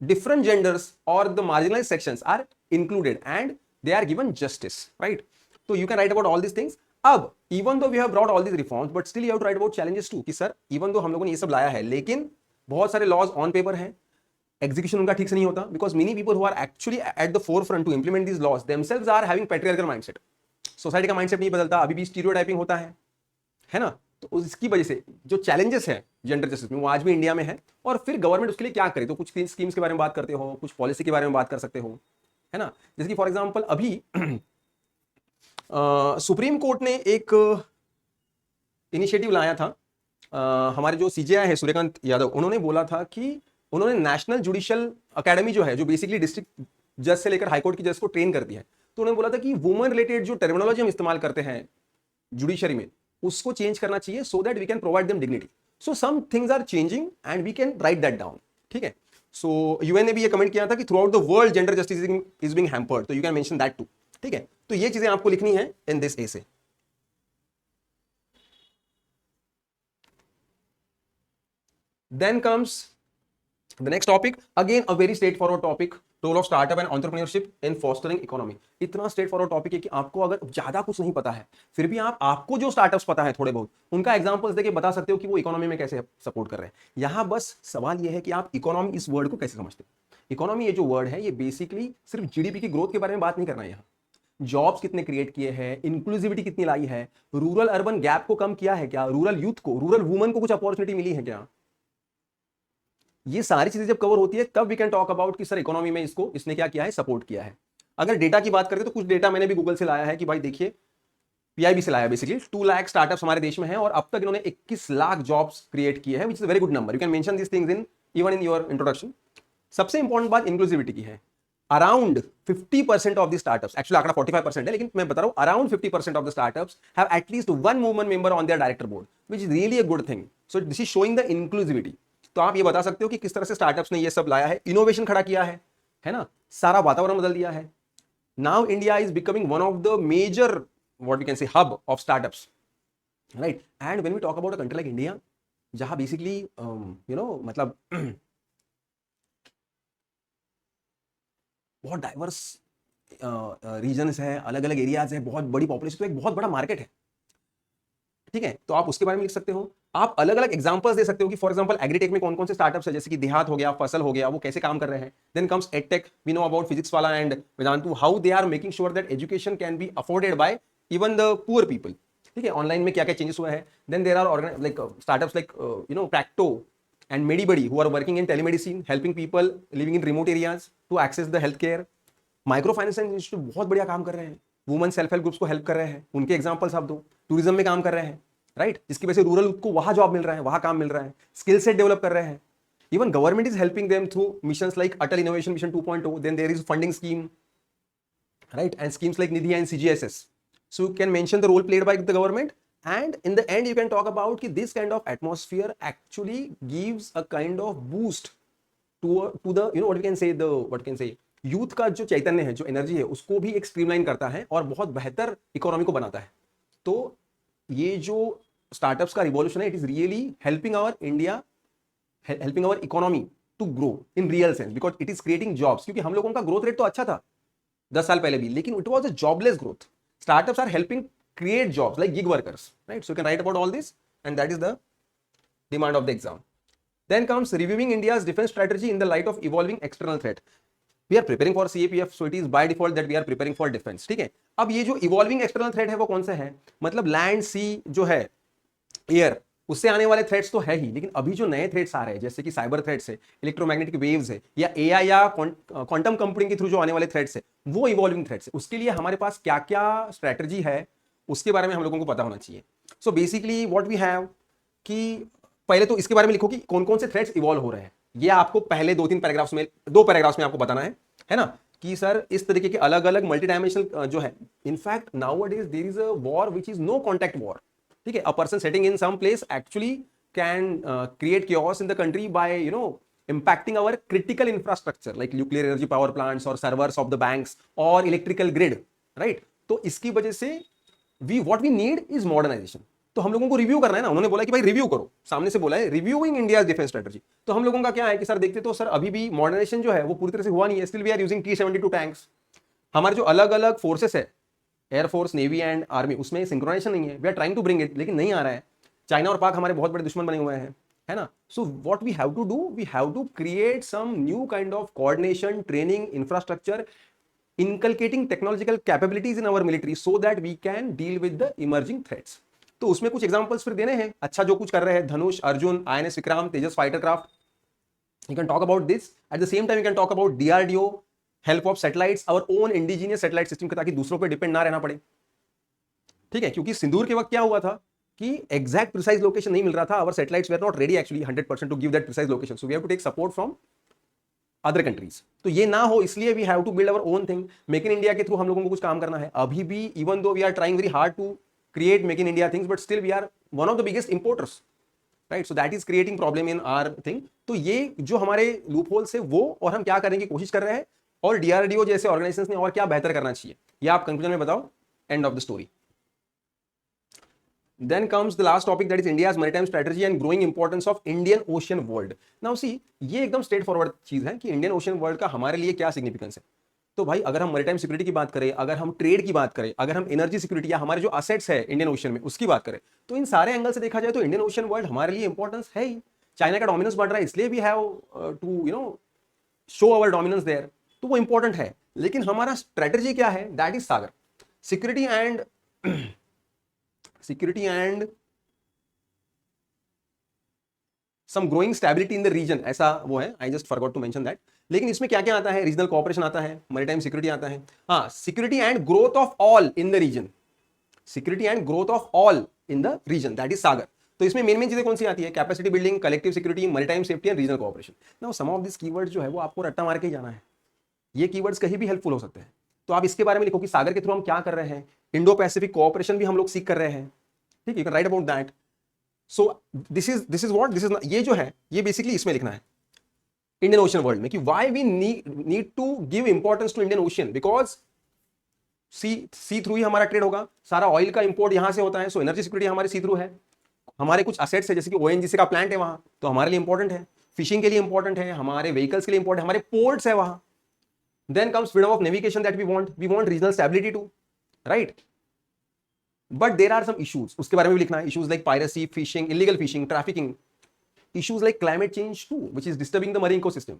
Speaker 1: different genders or the marginalized sections are included and they are given justice, right? So you can write about all these things. अब even though we have brought all these reforms but still you have to write about challenges too कि sir even though हम लोगों ने ये सब लाया है लेकिन बहुत सारे लॉज ऑन पेपर हैं, एग्जीक्यूशन उनका ठीक से नहीं होता, because many people who are actually at the forefront to implement these laws themselves are having patriarchal mindset. Society का माइंडसेट नहीं बदलता, अभी भी स्टीरियोटाइपिंग होता है ना। तो इसकी वजह से जो चैलेंजेस है जेंडर जस्टिस में वो आज भी इंडिया में है। और फिर गवर्नमेंट उसके लिए क्या करे, तो कुछ स्कीम्स के बारे में बात करते हो, कुछ पॉलिसी के बारे में बात कर सकते हो, है ना। जैसे कि फॉर एग्जांपल अभी सुप्रीम कोर्ट ने एक इनिशिएटिव लाया था, हमारे जो सीजेआई है सूर्यकांत यादव, उन्होंने बोला था कि उन्होंने नेशनल जुडिशियल अकेडमी जो है, जो बेसिकली डिस्ट्रिक्ट जज से लेकर हाईकोर्ट की जज को ट्रेन करती है, तो उन्होंने बोला था कि वुमेन रिलेटेड जो टर्मिनोलॉजी हम इस्तेमाल करते हैं जुडिशरी में उसको चेंज करना चाहिए so that we can provide them dignity. So some things are changing and we can write that down, ठीक है। सो यूएन ने भी ये कमेंट किया था कि throughout the world gender justice is being hampered, तो you can mention that too, ठीक है। तो ये चीजें आपको लिखनी है in this essay. Then comes The next topic, again a very straightforward topic, role of startup and entrepreneurship in fostering economy. इतना straightforward topic है कि आपको अगर ज्यादा कुछ नहीं पता है फिर भी आपको जो startups पता है थोड़े बहुत उनका एग्जांपल्स देके बता सकते हो कि वो इकोनॉमी में कैसे सपोर्ट कर रहे हैं। यहां बस सवाल ये है कि आप इकोनॉमी इस वर्ड को कैसे समझते हो। इकोनॉमी ये जो वर्ड है ये बेसिकली सिर्फ जीडीपी की ग्रोथ के बारे में बात नहीं करना है। यहाँ जॉब्स कितने क्रिएट किए हैं, इंक्लूसिविटी कितनी लाई है, रूरल अर्बन गैप को कम किया है क्या, रूरल यूथ को, रूरल वुमन को कुछ अपॉर्चुनिटी मिली है क्या, ये सारी चीजें जब कवर होती है तब वी कैन टॉक अबाउट कि सर इकोनॉमी में इसने क्या किया है, सपोर्ट किया है। अगर डेटा की बात करें तो कुछ डेटा मैंने भी गूगल से लाया है कि भाई देखिए पीआईबी से लाया, बेसिकली 2 लाख स्टार्टअप्स हमारे देश में हैं और अब तक इन्होंने 21 लाख जॉब्स क्रिएट किए हैं, which is very good number. You can mention this things in even in your introduction. सबसे इंपॉर्टेंट बात इंक्लूसिविटी की है। Around 50% of the startups, actually आंकड़ा 45% है लेकिन मैं बता रहा हूं around 50% of the startups have at least one woman member on their director board, which is really a good thing. So this is showing the inclusivity. तो आप ये बता सकते हो कि किस तरह से स्टार्टअप्स ने ये सब लाया है, इनोवेशन खड़ा किया है ना, सारा वातावरण बदल दिया है। Now India is becoming one of the major what we can say hub of startups, right. And when we talk about a country like India जहां बेसिकली मतलब बहुत डाइवर्स रीजन्स है, अलग अलग एरियाज है, बहुत बड़ी पॉपुलेशन, तो एक बहुत बड़ा मार्केट है, ठीक है। तो आप उसके बारे में लिख सकते हो। आप अलग अलग एग्जांपल्स दे सकते हो कि फॉर एग्जांपल एग्रीटेक में कौन कौन से स्टार्टअप्स है, जैसे कि देहात हो गया, फसल हो गया, वो कैसे काम कर रहे हैं। Then comes edtech, we know about Physics Wallah and Vedantu, how they are making sure that education can be afforded by even the poor people, ठीक है। ऑनलाइन में क्या क्या चेंजेस हुआ है। Then there are like startups like Practo and MediBuddy who are working in telemedicine, helping people living in remote areas to access the healthcare. Micro finance institute बहुत बढ़िया काम कर रहे हैं, वुमेन सेल्फ हेल्प ग्रुप्स को help कर रहे हैं, उनके एग्जांपल्स आप दो। टूरिज्म में काम कर रहे हैं, राइट, जिसकी वजह से रूरल को वहां जॉब मिल रहा है, वहां काम मिल रहा है, स्किल सेट डेवलप कर रहे हैं। Even government is helping them through missions like Atal innovation mission 2.0, then there is funding scheme, right, and schemes like Nidhi and CGSS. So you can mention the role played by the government, and in the end you can talk about कि this kind of atmosphere actually gives a kind of boost to the what we can say youth का जो चैतन्य है, जो energy है, उसको भी एक streamline करता है और बहुत बेहतर इकोनॉमी को बनाता है। तो ये जो स्टार्टअप्स का रिवॉल्यूशन है, it is really helping our India, helping our economy to grow in real sense, because it is creating jobs. क्योंकि हम लोगों का ग्रोथ रेट तो अच्छा था 10 साल पहले भी, लेकिन it was a jobless growth. Startups are helping create jobs like gig workers, right. So you can write about all this and that is the demand of the exam. Then comes reviewing India's defense strategy in the light of evolving external threat. We are preparing for CAPF, so it is by default that we are preparing for defense, ठीक है। अब ये जो evolving external threat है वो कौन सा है, मतलब लैंड, सी जो है, एयर, उससे आने वाले थ्रेट्स तो है ही, लेकिन अभी जो नए थ्रेट्स आ रहे हैं जैसे कि साइबर थ्रेट्स है, इलेक्ट्रोमैग्नेटिक वेव्स है, या एआई या क्वांटम कंप्यूटिंग के थ्रू जो आने वाले थ्रेट्स है, वो इवॉल्विंग थ्रेट्स है। उसके लिए हमारे पास क्या क्या स्ट्रैटेजी है उसके बारे में हम लोगों को पता होना चाहिए। So basically what we have कि पहले तो इसके बारे में लिखो कि कौन कौन से थ्रेट्स इवॉल्व हो रहे हैं। ये आपको पहले 2-3 पैराग्राफ्स में, 2 पैराग्राफ्स में आपको बताना है ना, कि सर इस तरीके के अलग अलग मल्टी डायमेंशनल जो है, in fact nowadays there is a war which is no contact war, ठीक है। A person setting in some place actually can create chaos in the country by impacting our critical infrastructure like nuclear energy power plants or servers of the banks or electrical grid, right। तो इसकी वजह से what we need is modernization। तो हम लोगों को review करना है ना, उन्होंने बोला कि भाई रिव्यू करो, सामने से बोला है रिव्यूइंग इंडियाज डिफेंस स्ट्रेटजी। तो हम लोगों का क्या है कि सर देखते तो सर अभी भी मॉडर्नाइजेशन जो है वो पूरी तरह से हुआ नहीं है, still we are using T-72 tanks. हमारे जो अलग अलग फोर्सेस है, एयरफोर्स, नेवी एंड आर्मी, उसमें सिंक्रोनाइजेशन नहीं है। We are trying to bring it, लेकिन नहीं आ रहा है। चाइना और पाक हमारे बहुत बड़े दुश्मन बने हुए हैं, है ना। So what we have to do, we have to create some new kind of coordination, training, infrastructure, inculcating technological capabilities in our military so that we can deal with the emerging threats। तो उसमें कुछ examples फिर देने हैं, अच्छा जो कुछ कर रहे हैं, Dhanush, Arjun, INS Vikram, Tejas fighter craft, you can talk about this। at the same time you can talk about DRDO, help of satellites, our own indigenous satellite system, ताकि दूसरों पे डिपेंड ना रहना पड़े, ठीक है। क्योंकि सिंदूर के वक्त क्या हुआ था कि एग्जैक्ट प्रिसाइज लोकेशन नहीं मिल रहा था, our satellites were not ready actually 100% to give that precise location, so we have to take support from other countries. तो ये ना हो इसलिए we have to build our own thing. Make in India के through हम लोगों को कुछ काम करना है। अभी भी even though we are trying very hard to create make in India things, but still we are one of the biggest importers, right. So that is creating problem in our thing. तो ये जो हमारे loop holes है वो, और हम क्या करने की कोशिश कर रहे हैं, और DRDO जैसे ऑर्गेनाइजेशंस ने और क्या बेहतर करना चाहिए, ये आप कंक्लूजन में बताओ, and of the story. Then comes the last topic, that is India's maritime strategy and growing importance of Indian Ocean world. Now see, ये एकदम स्ट्रेट फॉरवर्ड चीज है कि इंडियन ओशन वर्ल्ड का हमारे लिए क्या सिग्निफिकेंस है. तो भाई अगर हम मैरिटाइम सिक्योरिटी की बात करें, अगर हम ट्रेड की बात करें, अगर हम एनर्जी सिक्योरिटी या हमारे जो असेट्स है इंडियन ओशन में उसकी बात करें, तो इन सारे एंगल से देखा जाए तो इंडियन ओशन वर्ल्ड हमारे लिए इंपॉर्टेंस है ही. चाइना का डोमिनेंस बढ़ रहा है, इसलिए we have to show our dominance there, तो वो इंपॉर्टेंट है. लेकिन हमारा स्ट्रेटजी क्या है, that is Sagar security and some growing stability in the region, ऐसा वो है. I just forgot to mention that. लेकिन इसमें क्या क्या आता है, रीजनल कोऑपरेशन आता है, मैरिटाइम सिक्योरिटी आता है, हाँ, security and growth of all in the region, security and growth of all in the region, that is SAGAR. तो इसमें मेन चीजें कौन सी आती है, capacity building, collective security, maritime safety and regional cooperation. Now some of this keywords जो है वो आपको रट्टा मार के ही जाना है. ये कीवर्ड्स कहीं भी हेल्पफुल हो सकते हैं. तो आप इसके बारे में लिखो कि सागर के थ्रू हम क्या कर रहे हैं. इंडो पैसिफिक कोऑपरेशन भी हम लोग सीख कर रहे हैं, ठीक है, you can write about that. So this is what this is, ये जो है ये बेसिकली इसमें लिखना है इंडियन ओशन वर्ल्ड में कि why we need to give importance to Indian ocean, because sea through ही हमारा ट्रेड होगा. सारा ऑयल का इंपोर्ट यहां से होता है, सो एनर्जी सिक्योरिटी हमारी सी थ्रू है. हमारे कुछ असेट्स है जैसे कि ओएनजीसी का प्लांट है वहां, तो हमारे लिए इंपॉर्टेंट है. फिशिंग के लिए इंपॉर्टेंट है, हमारे व्हीकल्स के लिए इंपॉर्टेंट है, हमारे पोर्ट्स है वहां. Then comes freedom of navigation that we want regional stability too, right. But there are some issues, उसके बारे में भी लिखना है. Issues like piracy, fishing, illegal fishing, trafficking, issues like climate change too, which is disturbing the marine ecosystem.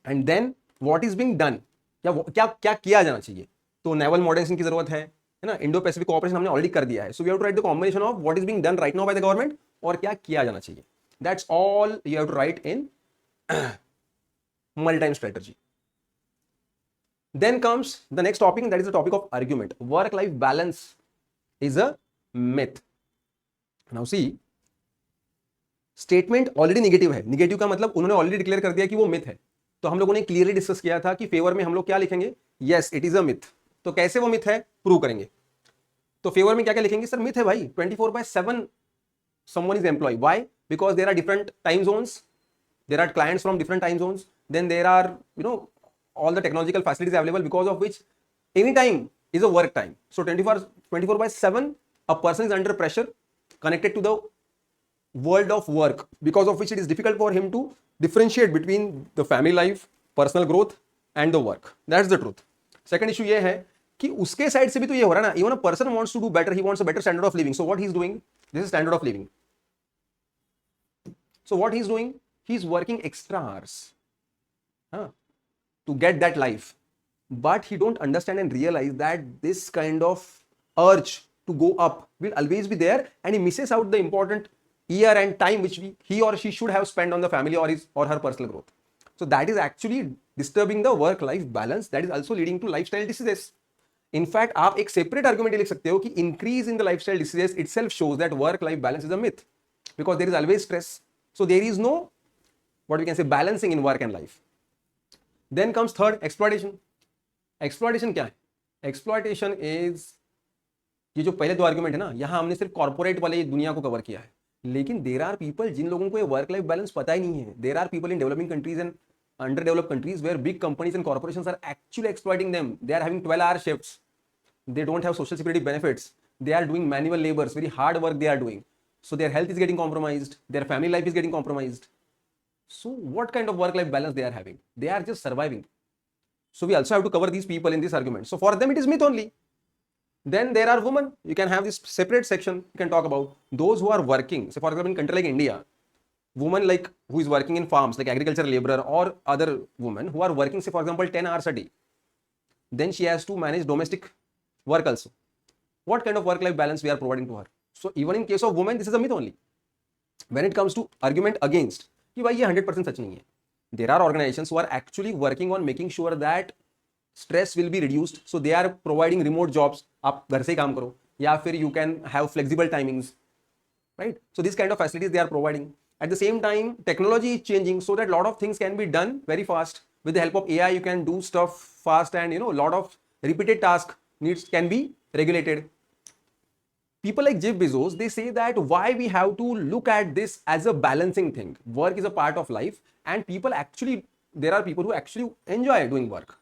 Speaker 1: And then what is being done, क्या क्या किया जाना चाहिए. तो नेवल मॉडर्नाइजेशन की जरूरत है ना. इंडो पैसिफिक कोऑपरेशन हमने ऑलरेडी कर दिया है, so we have to write the combination of what is being done right now by the government और क्या किया जाना चाहिए. That's all you have to write in maritime strategy. Then comes the next topic, that is the topic of argument. Work life balance is a myth. Now see, statement already negative है. Negative का मतलब उन्होंने already declare कर दिया कि वो myth है. तो हम लोगों ने क्लियरली डिस्कस किया था कि फेवर में हम लोग क्या लिखेंगे, yes it is a myth. तो कैसे वो मिथ है प्रूव करेंगे. तो फेवर में क्या क्या लिखेंगे, सर मिथ है भाई, 24/7 someone is employed. Why? Because there are different time zones, there are clients from different time zones, then there are all the technological facilities available, because of which any time is a work time. So 24/7 a person is under pressure connected to the world of work, because of which it is difficult for him to differentiate between the family life, personal growth and the work. That's the truth. Second issue ये है कि उसके side से भी तो ये हो रहा है ना, even a person wants to do better, he wants a better standard of living. So what he's doing, this is standard of living. So what he's doing, he's working extra hours to get that life, but he don't understand and realize that this kind of urge to go up will always be there, and he misses out the important year and time which he or she should have spent on the family or his or her personal growth. So that is actually disturbing the work life balance, that is also leading to lifestyle diseases. In fact, आप एक separate argument लिख सकते हो कि increase in the lifestyle diseases itself shows that work life balance is a myth, because there is always stress, so there is no what we can say balancing in work and life. Then comes third, exploitation. Exploitation क्या है, exploitation is, ये जो पहले दो argument है ना, यहां हमने सिर्फ कॉर्पोरेट वाले दुनिया को कवर किया है, लेकिन देर आर पीपल जिन लोगों को ये वर्क लाइफ बैलेंस पता ही नहीं है. There are people in developing countries and under developed countries where big companies and corporations are actually exploiting them. They are having 12-hour shifts, they don't have social security benefits, they are doing manual labors, very hard work they are doing, so their health is getting compromised, their family life is getting compromised. So what kind of work life balance they are having? They are just surviving. So we also have to cover these people in this argument. So for them it is myth only. Then there are women, you can have this separate section, you can talk about those who are working. Say for example in country like India, woman like who is working in farms like agricultural laborer, or other women who are working say for example 10 hours a day, then she has to manage domestic work also. What kind of work life balance we are providing to her? So even in case of women this is a myth only. When it comes to argument against कि भाई ये 100% सच नहीं है, there are organizations who are actually working on making sure that stress will be reduced, so they are providing remote jobs. आप घर से ही काम करो, या फिर you can have flexible timings, right? So this kind of facilities they are providing. At the same time, technology is changing so that a lot of things can be done very fast. With the help of AI, you can do stuff fast, and a lot of repeated task needs can be regulated. People like Jeff Bezos, they say that why we have to look at this as a balancing thing. Work is a part of life, and people actually, there are people who actually enjoy doing work.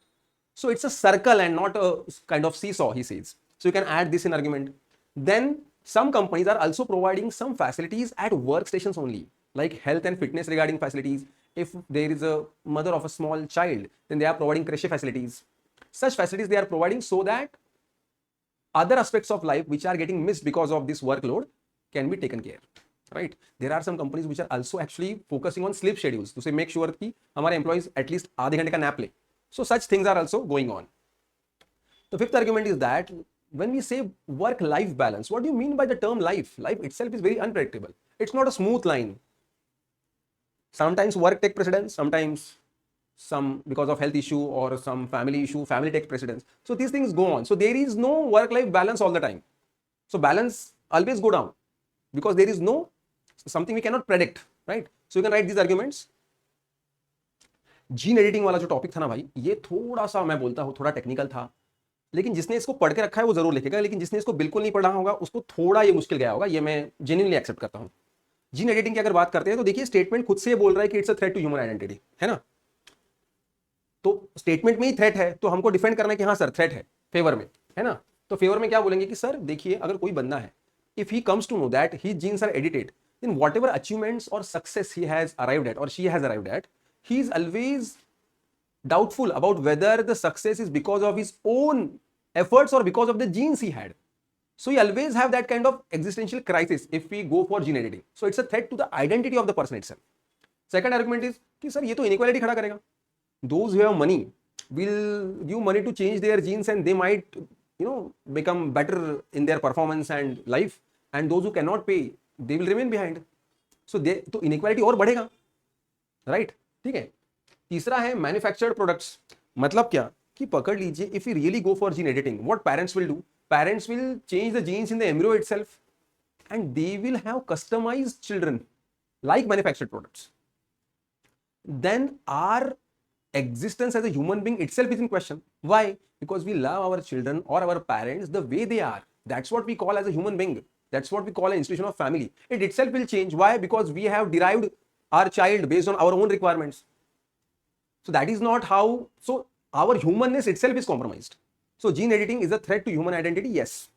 Speaker 1: So it's a circle and not a kind of seesaw, he says. So you can add this in argument. Then Some companies are also providing some facilities at workstations only, like health and fitness regarding facilities. If there is a mother of a small child, then they are providing creche facilities. Such facilities they are providing so that other aspects of life which are getting missed because of this workload can be taken care, right? There are some companies which are also actually focusing on sleep schedules to say make sure कि हमारे employees at least आधे घंटे का nap ले. So such things are also going on. The fifth argument is that when we say work-life balance, what do you mean by the term life? Life itself is very unpredictable. It's not a smooth line. Sometimes work takes precedence, sometimes some because of health issue or some family issue, family takes precedence. So these things go on. So there is no work-life balance all the time. So balance always go down because there is no something we cannot predict, right? So you can write these arguments. Gene editing वाला जो topic था ना भाई, ये थोड़ा सा मैं बोलता हूँ थोड़ा टेक्निकल था, लेकिन जिसने इसको पढ़ के रखा है वो जरूर लिखेगा, लेकिन जिसने इसको बिल्कुल नहीं पढ़ा होगा उसको थोड़ा ये मुश्किल गया होगा, ये मैं जेन्युइनली एक्सेप्ट करता हूँ. जीन एडिटिंग की अगर बात करते हैं तो देखिए स्टेटमेंट खुद से बोल रहा है कि it's a threat to human identity, है ना? तो स्टेटमेंट में ही थ्रेट है तो हमको डिफेंड करना है कि हाँ सर थ्रेट है फेवर में, है ना? तो फेवर में क्या बोलेंगे कि सर देखिए अगर कोई बंदा है, if he comes to know that his genes are edited, then whatever achievements or success he has arrived at or she has arrived at, he is always doubtful about whether the success is because of his own efforts or because of the genes he had. So he always have that kind of existential crisis if we go for gene editing. So it's a threat to the identity of the person itself. Second argument is कि sir ये तो inequality खड़ा करेगा. Those who have money will give money to change their genes and they might become better in their performance and life, and those who cannot pay they will remain behind. So तो inequality और बढ़ेगा, right? ठीक है. तीसरा है manufactured products. मतलब क्या कि पकड़ लीजिए if you really go for gene editing, what parents will do, parents will change the genes in the embryo itself and they will have customised children like manufactured products. Then our existence as a human being itself is in question. Why? Because we love our children or our parents the way they are. That's what we call as a human being. That's what we call an institution of family. It itself will change. Why? Because we have derived our child based on our own requirements. So that is not how, so our humanness itself is compromised. So gene editing is a threat to human identity, yes.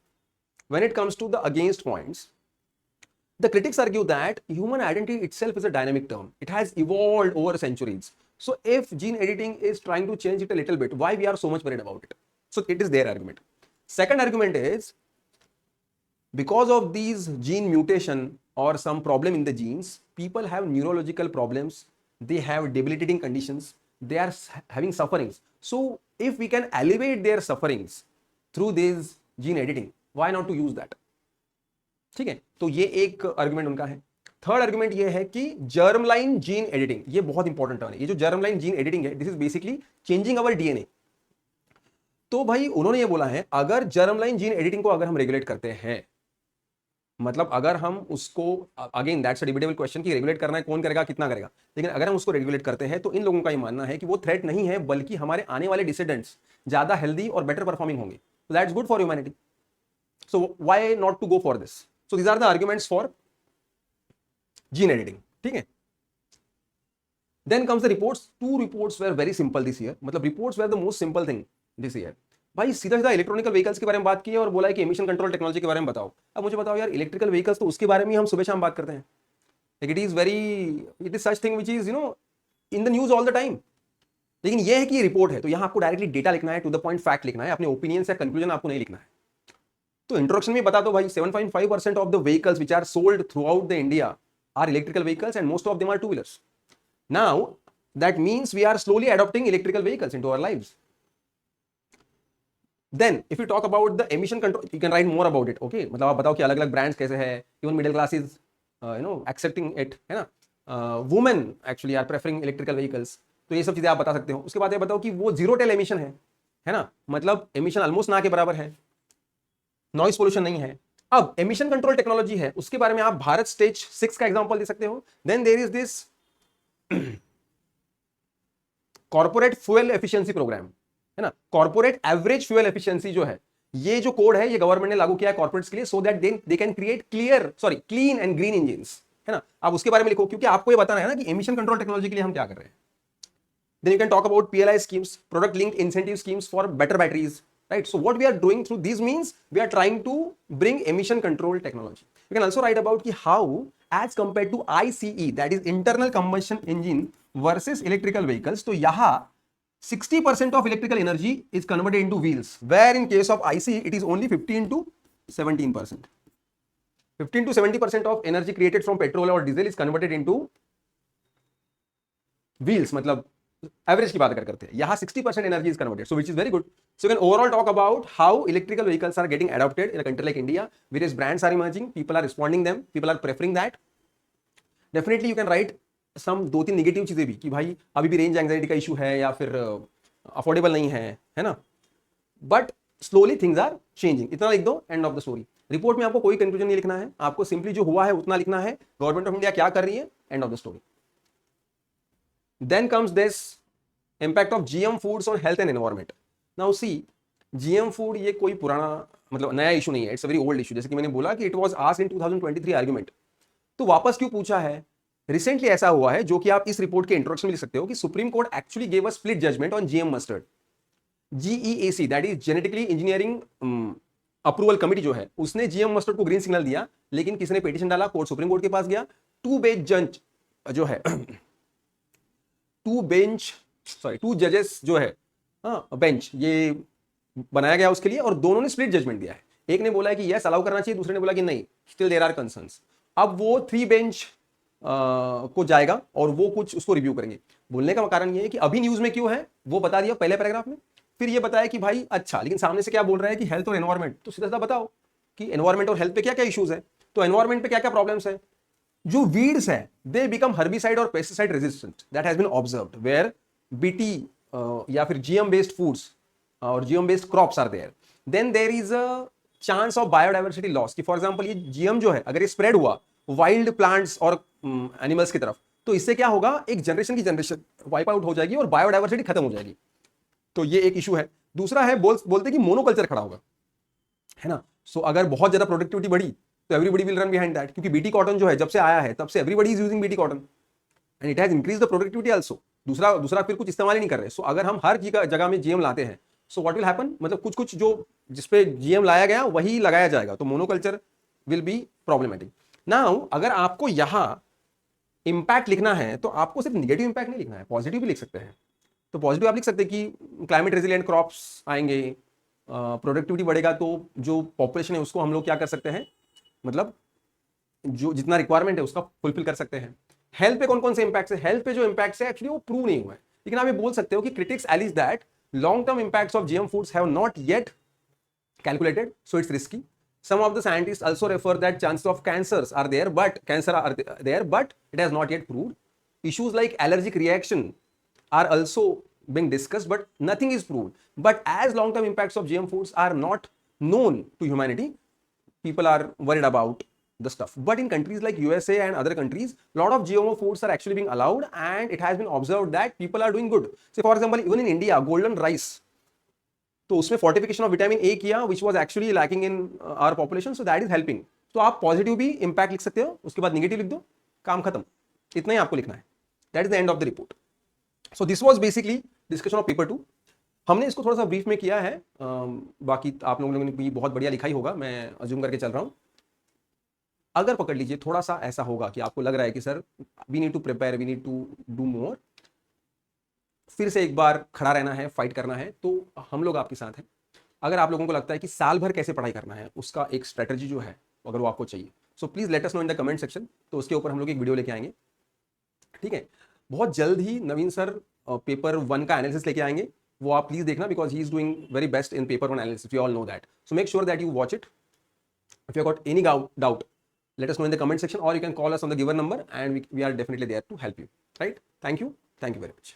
Speaker 1: When it comes to the against points, the critics argue that human identity itself is a dynamic term. It has evolved over centuries. So if gene editing is trying to change it a little bit, why we are so much worried about it? So it is their argument. Second argument is because of these gene mutation or some problem in the genes, people have neurological problems, they have debilitating conditions, they are having sufferings. So if we can alleviate their sufferings through this gene editing, why not to use that? ठीक है, तो ये एक argument उनका है. Third argument ये है कि जर्म लाइन जीन एडिटिंग, ये बहुत इंपॉर्टेंट टर्म है. ये जो जर्म लाइन जीन एडिटिंग है, this is basically changing our DNA. तो भाई उन्होंने ये बोला है अगर जर्म लाइन जीन एडिटिंग को अगर हम रेगुलेट करते हैं, मतलब अगर हम उसको, again that's a debatable question कि रेगुलेट करना है कौन करेगा कितना करेगा, लेकिन अगर हम उसको रेगुलेट करते हैं तो इन लोगों का ये मानना है कि वो थ्रेट नहीं है बल्कि हमारे आने वाले डिसेंडेंट्स ज्यादा हेल्दी और बेटर परफॉर्मिंग होंगे. So that's good for humanity. So why not to go for this? So these are the arguments for gene editing. ठीक है. Then comes the reports. Two reports were very simple this year, मतलब reports were the most simple thing this year. भाई सीधा सीधा electronical vehicles के बारे में बात की है और बोला है कि एमिशन कंट्रोल टेक्नोलॉजी के बारे में बताओ. अब मुझे बताओ यार, इलेक्ट्रिकल व्हीकल्स तो उसके बारे में हम सुबह शाम बात करते हैं. It is such thing which is in the news all the time. लेकिन ये है कि ये रिपोर्ट है तो यहाँ आपको डायरेक्टली डेटा लिखना है, टू द पॉइंट फैक्ट लिखना है, अपने ओपिनियंस या कंक्लूजन आपको नहीं लिखना है. तो इंट्रोडक्शन में बता दो भाई 7.5% of the vehicles which are sold throughout the India are electrical vehicles and most of them are two wheelers. Now that means we are slowly adopting electrical vehicles into our lives. Then if you talk about the emission control, you can write more about it. Okay, मतलब आप बताओ कि अलग अलग brands कैसे है, even middle class is accepting it, है ना? Women actually are preferring electrical vehicles. तो ये सब चीजें आप बता सकते हो. उसके बाद ये बताओ कि वो जीरो टेल एमिशन है ना? मतलब एमिशन ऑलमोस्ट ना के बराबर है, नॉइस पोल्यूशन नहीं है. अब एमिशन कंट्रोल टेक्नोलॉजी है, उसके बारे में आप भारत स्टेज 6 का एग्जांपल दे सकते हो. Then there is this corporate fuel efficiency programme, है ना? कॉर्पोरेट एवरेज फ्यूल एफिशिएंसी जो है, ये जो कोड है ये गवर्नमेंट ने लागू किया है कॉर्पोरेट्स के लिए, so that they can create clean and green engines, है ना? आप उसके बारे में लिखो क्योंकि आपको ये बताना है ना कि एमिशन कंट्रोल टेक्नोलॉजी के लिए हम क्या कर रहे हैं. Then you can talk about PLI schemes, product linked incentive schemes for better batteries, right? So what we are doing through these means, we are trying to bring emission control technology. We can also write about ki how as compared to ICE, that is internal combustion engine versus electrical vehicles, तो यहाँ 60% of electrical energy is converted into wheels, where in case of ICE it is only 15 to 17%. 15 to 70% of energy created from petrol or diesel is converted into wheels, मतलब average की बात अगर करते हैं, यहाँ 60% energy is converted, so which is very good. So you can overall talk about how electrical vehicles are getting adopted in a country like India. Various brands are emerging, people are responding them, people are preferring that. Definitely you can write some 2-3 negative चीजें भी कि भाई अभी भी range anxiety का issue है या फिर अफोर्डेबल नहीं है ना. But slowly things are changing, इतना लिख दो, end of the story. Report में आपको कोई कंक्लूजन नहीं लिखना है, आपको सिंपली जो हुआ है उतना लिखना है, गवर्नमेंट ऑफ इंडिया क्या कर रही है, and of the story. Then comes this impact of GM foods on health and environment. Now see, GM food ये कोई पुराना मतलब नया इशू नहीं है, it's a very old issue. जैसे कि मैंने बोला कि it was asked in 2023 argument. तो वापस क्यों पूछा है? रिसेंटली ऐसा हुआ है जो कि आप इस रिपोर्ट के इंट्रोडक्शन में लिख सकते हो कि supreme court actually gave a split judgment on GM mustard. GEAC, that is genetically engineering approval committee जो है, उसने GM मस्टर्ड को ग्रीन सिग्नल दिया, लेकिन किसी ने पिटीशन डाला, कोर्ट सुप्रीम कोर्ट के पास गया. टू जजेस जो है, बेंच ये बनाया गया उसके लिए, और दोनों ने स्प्लिट जजमेंट दिया है. एक ने बोला है कि यस अलाउ करना चाहिए, दूसरे ने बोला कि नहीं, स्टिल देयर आर कंसर्न्स. अब वो 3 बेंच को जाएगा और वो कुछ उसको रिव्यू करेंगे. बोलने का कारण ये है कि अभी न्यूज में क्यों है वो बता दिया पहले पैराग्राफ में, फिर ये बताया कि भाई अच्छा, लेकिन सामने से क्या बोल रहा है कि हेल्थ और एनवायरमेंट, तो सीधा सीधा बताओ कि एनवायरमेंट और हेल्थ पे क्या क्या इश्यूज है. तो एनवायरमेंट पे क्या क्या प्रॉब्लम्स है. जो वीड्स है दे बिकम हर्बिसाइड और pesticide resistant, that has been observed where BT या फिर GM बेस्ड फूड्स और GM based crops are there. Then there is a chance of biodiversity loss, कि फॉर एग्जांपल ये GM जो है अगर ये स्प्रेड हुआ वाइल्ड प्लांट्स और एनिमल्स की तरफ, तो इससे क्या होगा, एक जनरेशन की जनरेशन वाइप आउट हो जाएगी और बायोडाइवर्सिटी खत्म हो जाएगी. तो ये एक इशू है. दूसरा है बोलते कि मोनोकल्चर खड़ा होगा, है ना. सो अगर बहुत ज्यादा प्रोडक्टिविटी बढ़ी तो everybody will run behind that, क्योंकि BT कॉटन जो है जब से आया है तब से everybody is using BT cotton and it has increase the productivity also. दूसरा फिर कुछ इस्तेमाल ही नहीं कर रहे. सो अगर हम हर जगह में GM लाते हैं, सो व्हाट विल हैपन, मतलब कुछ जो जिसपे GM लाया गया वही लगाया जाएगा, तो monoculture will be problematic. Now अगर आपको यहाँ इंपैक्ट लिखना है तो आपको सिर्फ निगेटिव इंपैक्ट नहीं लिखना है, पॉजिटिव भी लिख सकते हैं. तो पॉजिटिव आप लिख सकते हैं कि क्लाइमेट रेजिलिएंट क्रॉप्स आएंगे, प्रोडक्टिविटी बढ़ेगा, तो जो पॉपुलेशन है उसको हम लोग क्या कर सकते हैं, मतलब जो जितना रिक्वायरमेंट है उसका फुलफिल कर सकते हैं. हेल्थ पे कौन कौन से इंपैक्ट्स है, हेल्थ पे जो इंपैक्ट्स है एक्चुअली वो प्रूव नहीं हुआ है, लेकिन आप ये बोल सकते हो कि critics allege that long term impacts of GM foods have not yet calculated, so it's risky. Some of the scientists also refer that chances of cancers are there, but it has not yet proved. Issues like allergic reaction are also being discussed, but nothing is proved. But as long-term impacts of GM foods are not known to humanity, people are worried about the stuff. But in countries like USA and other countries, a lot of GMO foods are actually being allowed, and it has been observed that people are doing good. Say for example, even in India, golden rice, तो उसमें fortification of vitamin A किया, which was actually lacking in our population, so that is helping. तो आप positive भी impact लिख सकते हो, उसके बाद नेगेटिव लिख दो, काम खत्म. इतना ही आपको लिखना है. That is the end of the report. So this was basically discussion of paper 2. हमने इसको थोड़ा सा ब्रीफ में किया है, बाकी आप लोगों ने भी बहुत बढ़िया लिखा ही होगा, मैं अज्यूम करके चल रहा हूँ. अगर पकड़ लीजिए थोड़ा सा ऐसा होगा कि आपको लग रहा है कि sir we need to prepare, we need to do more, फिर से एक बार खड़ा रहना है, फाइट करना है, तो हम लोग आपके साथ हैं. अगर आप लोगों को लगता है कि साल भर कैसे पढ़ाई करना है, उसका एक स्ट्रेटजी जो है अगर वो आपको चाहिए, so please let us know in the comment section. तो उसके ऊपर हम लोग एक वीडियो लेके आएंगे, ठीक है. बहुत जल्द ही नवीन सर पेपर 1 का एनालिसिस लेके आएंगे, वो आप प्लीज देखना, because he is doing very best in paper 1 analysis, we all know that. So make sure that you watch it. If you got any doubt, let us know in the comment section, or you can call us on the given number and we are definitely there to help you, right? Thank you very much.